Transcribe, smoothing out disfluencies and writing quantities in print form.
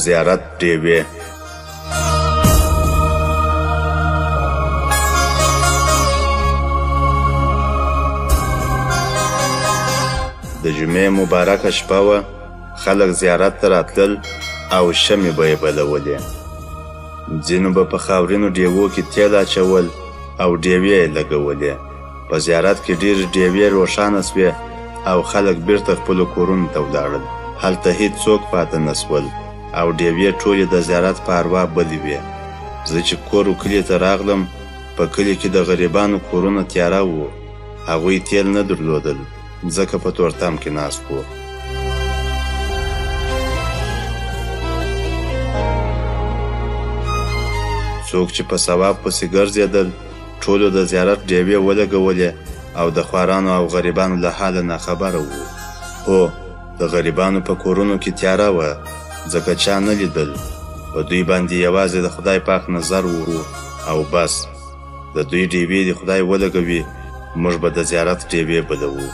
زیارت ډیوې. د جمعې مبارکه شپه وه، خلک زیارت ته راتلل او شمې به یې بلولې. ځینو به په خاورینو ډیوو کې تیل اچول او ډیوې یې لګولې. په زیارت کې ډېرې ډیوې روښانه سوې او خلک بیرته خپلو کورونو ته ولاړل. هلته هیڅ څوک پاته نه سول او ډیوې ټولې د زیارت په اروا بلې وې. زه چې کور و کلي ته راغلم، په کلي کې د غریبانو کورونه تیاره وو. هغوی تیل نه درلودل، ځکه په تورتم کې ناست وو. څوک چې په ثواب پسې ګرځېدل، ټولو د زیارت ډیوې ولګولې او د خوارانو او غریبانو له حاله ناخبره وو. هو، د غریبانو په کورونو کې تیاره وه، ځکه چا نه لیدل. په دوی باندې یوازې د خدای پاک نظر وو او بس. د دوی ډیوې د خدای ولګوي، موږ به د زیارت ډیوې بلوو.